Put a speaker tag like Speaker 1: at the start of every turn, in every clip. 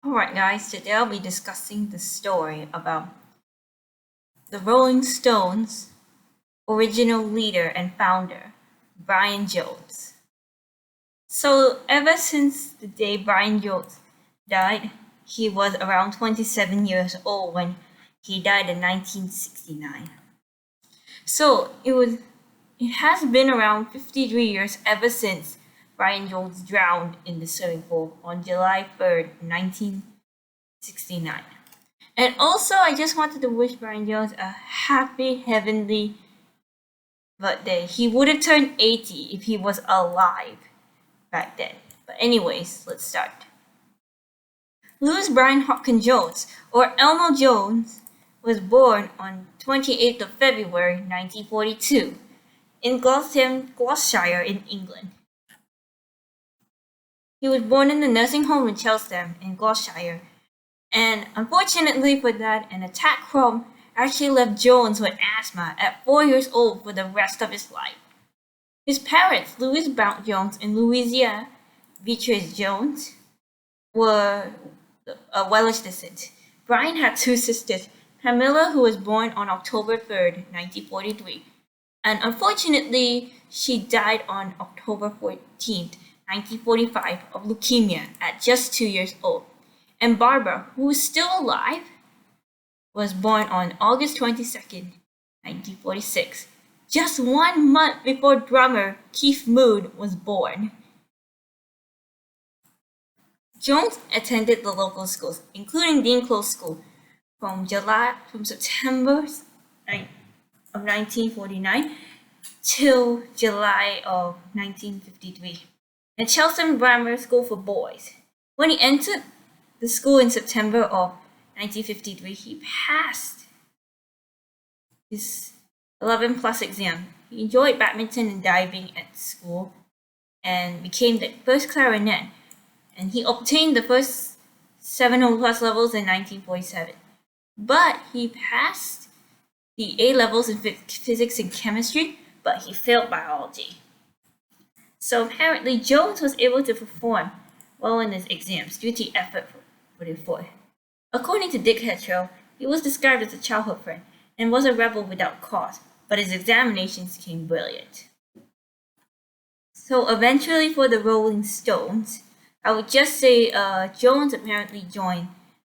Speaker 1: Alright guys, today I'll be discussing the story about the Rolling Stones original leader and founder, Brian Jones. So ever since the day Brian Jones died, he was around 27 years old when he died in 1969. So it has been around 53 years ever since Brian Jones drowned in the swimming pool on July 3rd, 1969. And also, I just wanted to wish Brian Jones a happy heavenly birthday. He would have turned 80 if he was alive back then. But anyways, let's start. Louis Brian Hopkins Jones, or Elmo Jones, was born on 28th of February 1942 in Gloucestershire in England. He was born in the nursing home in Cheltenham in Gloucestershire, and unfortunately for that, an attack from actually left Jones with asthma at 4 years old for the rest of his life. His parents, Louis Brown Jones and Louisa Beatrice Jones, were Welsh descent. Brian had two sisters, Camilla, who was born on October 3rd, 1943, and unfortunately, she died on October 14th, 1945, of leukemia at just 2 years old. And Barbara, who is still alive, was born on August 22nd, 1946, just 1 month before drummer Keith Moon was born. Jones attended the local schools, including Dean Close School, from September of 1949 till July of 1953, and Cheltenham Grammar School for boys. When he entered the school in September of 1953, he passed his 11 plus exam. He enjoyed badminton and diving at school and became the first clarinet, and he obtained the first 700 plus levels in 1947. But he passed the A levels in physics and chemistry, but he failed biology. So apparently Jones was able to perform well in his exams due to effort put forth. According to Dick Hettrell, he was described as a childhood friend and was a rebel without cause, but his examinations came brilliant. So eventually for the Rolling Stones, I would just say Jones apparently joined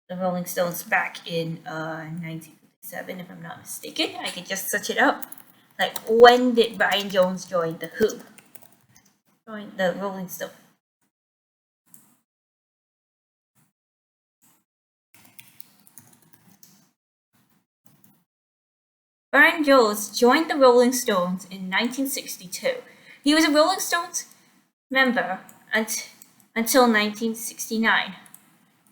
Speaker 1: the Rolling Stones back in 1957, if I'm not mistaken. I could just search it up. Like, when did Brian Jones join the Who? Join the Rolling Stones. Brian Jones joined the Rolling Stones in 1962. He was a Rolling Stones member until 1969.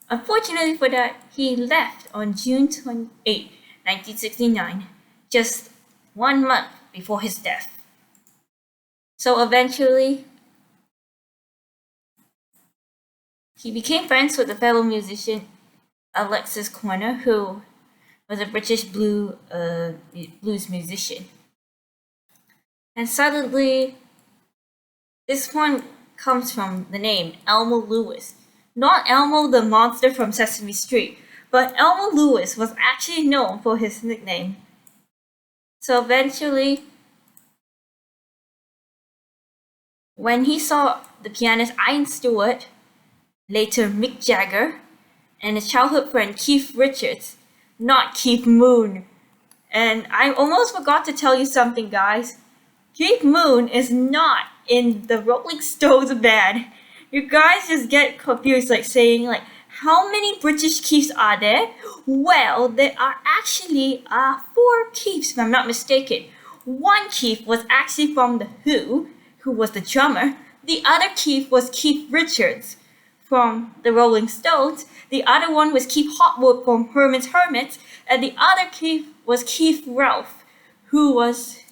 Speaker 1: Unfortunately for that, he left on June 28, 1969, just 1 month before his death. So eventually, he became friends with a fellow musician, Alexis Corner, who was a British blues musician. And suddenly, this one comes from the name Elmo Lewis. Not Elmo the monster from Sesame Street, but Elmo Lewis was actually known for his nickname. So eventually, when he saw the pianist Ian Stewart, later Mick Jagger, and his childhood friend Keith Richards, not Keith Moon. And I almost forgot to tell you something, guys. Keith Moon is not in the Rolling Stones band. You guys just get confused, like saying, like, how many British Keiths are there? Well, there are actually 4 Keiths, if I'm not mistaken. One Keith was actually from The who was the drummer. The other Keith was Keith Richards from the Rolling Stones. The other one was Keith Hotwood from Herman's Hermits. And the other Keith was Keith Ralph, who was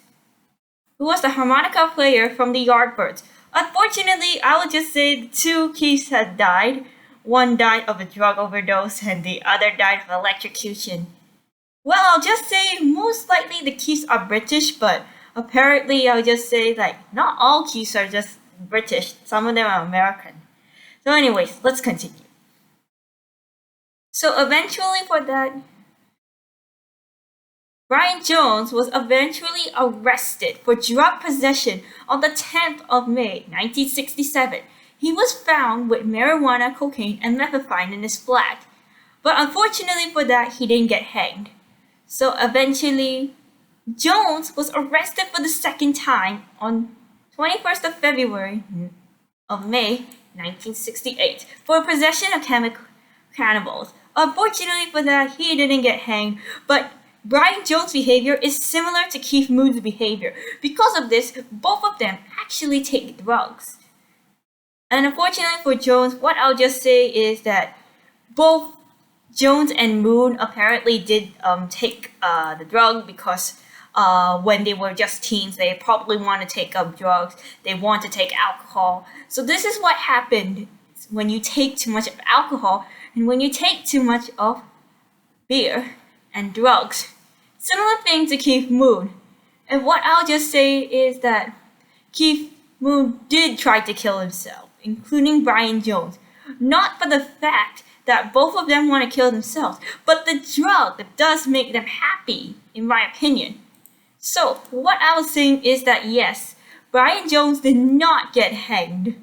Speaker 1: the harmonica player from the Yardbirds. Unfortunately, I would just say the 2 Keiths had died. One died of a drug overdose and the other died of electrocution. Well, I'll just say most likely the Keiths are British, but apparently I'll just say like not all Keiths are just British. Some of them are American. So anyways, let's continue. So eventually for that, Brian Jones was eventually arrested for drug possession on the 10th of May, 1967. He was found with marijuana, cocaine, and methamphetamine in his flat. But unfortunately for that, he didn't get hanged. So eventually, Jones was arrested for the second time on 21st of February of May 1968 for possession of cannibals. Unfortunately for that, he didn't get hanged, but Brian Jones' behavior is similar to Keith Moon's behavior. Because of this, both of them actually take drugs. And unfortunately for Jones, what I'll just say is that both Jones and Moon apparently did take the drug because when they were just teens, they probably want to take drugs. They want to take alcohol. So this is what happened when you take too much of alcohol and when you take too much of beer and drugs. Similar thing to Keith Moon. And what I'll just say is that Keith Moon did try to kill himself, including Brian Jones. Not for the fact that both of them want to kill themselves, but the drug that does make them happy, in my opinion. So, what I was saying is that yes, Brian Jones did not get hanged.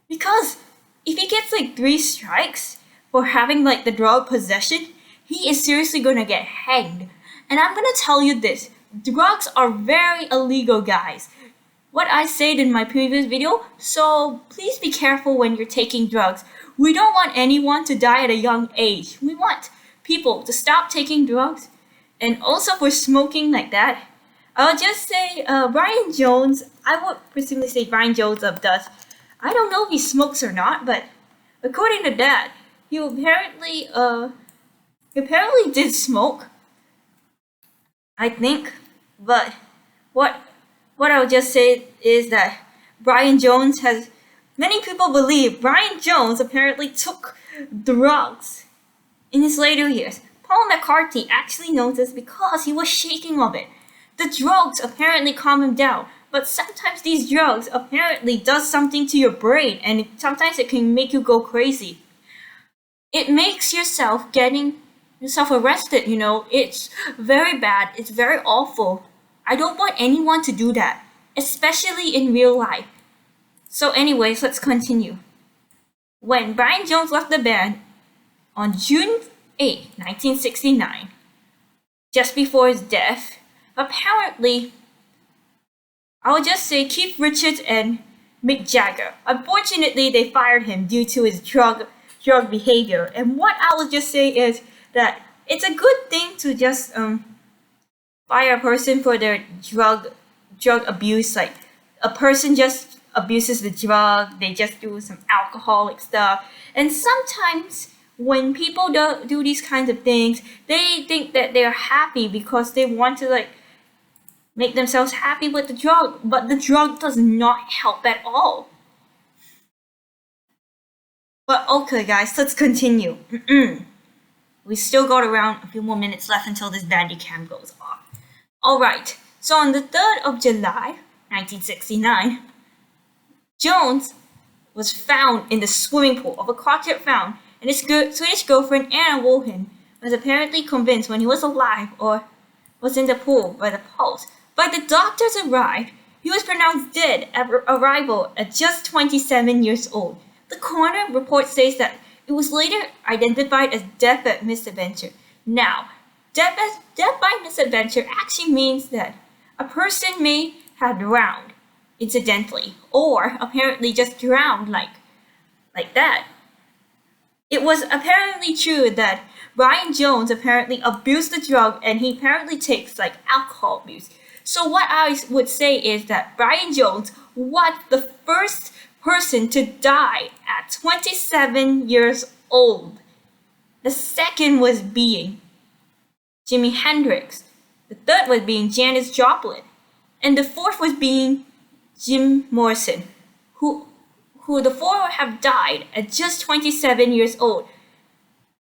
Speaker 1: Because if he gets like 3 strikes for having like the drug possession, he is seriously gonna get hanged. And I'm gonna tell you this, drugs are very illegal, guys. What I said in my previous video, so please be careful when you're taking drugs. We don't want anyone to die at a young age. We want people to stop taking drugs. And also for smoking like that, I'll just say Brian Jones, I would personally say Brian Jones does. I don't know if he smokes or not, but according to that, he apparently did smoke, I think. But what I'll just say is that Brian Jones has, many people believe Brian Jones apparently took drugs in his later years. Paul McCarthy actually knows this because he was shaking of it. The drugs apparently calm him down, but sometimes these drugs apparently does something to your brain and sometimes it can make you go crazy. It makes getting yourself arrested, you know. It's very bad. It's very awful. I don't want anyone to do that, especially in real life. So anyways, let's continue. When Brian Jones left the band on June 8, 1969, just before his death, apparently, I'll just say Keith Richards and Mick Jagger. Unfortunately, they fired him due to his drug behavior. And what I will just say is that it's a good thing to just fire a person for their drug abuse. Like a person just abuses the drug, they just do some alcoholic stuff. And sometimes when people do these kinds of things, they think that they're happy because they want to like make themselves happy with the drug, but the drug does not help at all. But okay guys, let's continue. We still got around a few more minutes left until this Bandicam goes off. Alright, so on the 3rd of July, 1969, Jones was found in the swimming pool of a crochet found, and his Swedish girlfriend Anna Wohin was apparently convinced when he was alive or was in the pool by the pulse. But the doctors arrived. He was pronounced dead at arrival at just 27 years old. The coroner report says that it was later identified as death by misadventure. Now, death by misadventure actually means that a person may have drowned incidentally, or apparently just drowned like that. It was apparently true that Brian Jones apparently abused the drug and he apparently takes like alcohol abuse. So what I would say is that Brian Jones was the first person to die at 27 years old. The second was being Jimi Hendrix. The third was being Janis Joplin. And the fourth was being Jim Morrison, who the four have died at just 27 years old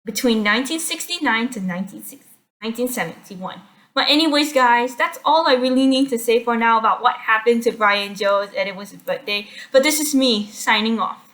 Speaker 1: between 1969 to 1971. But anyways, guys, that's all I really need to say for now about what happened to Brian Jones, and it was his birthday. But this is me signing off.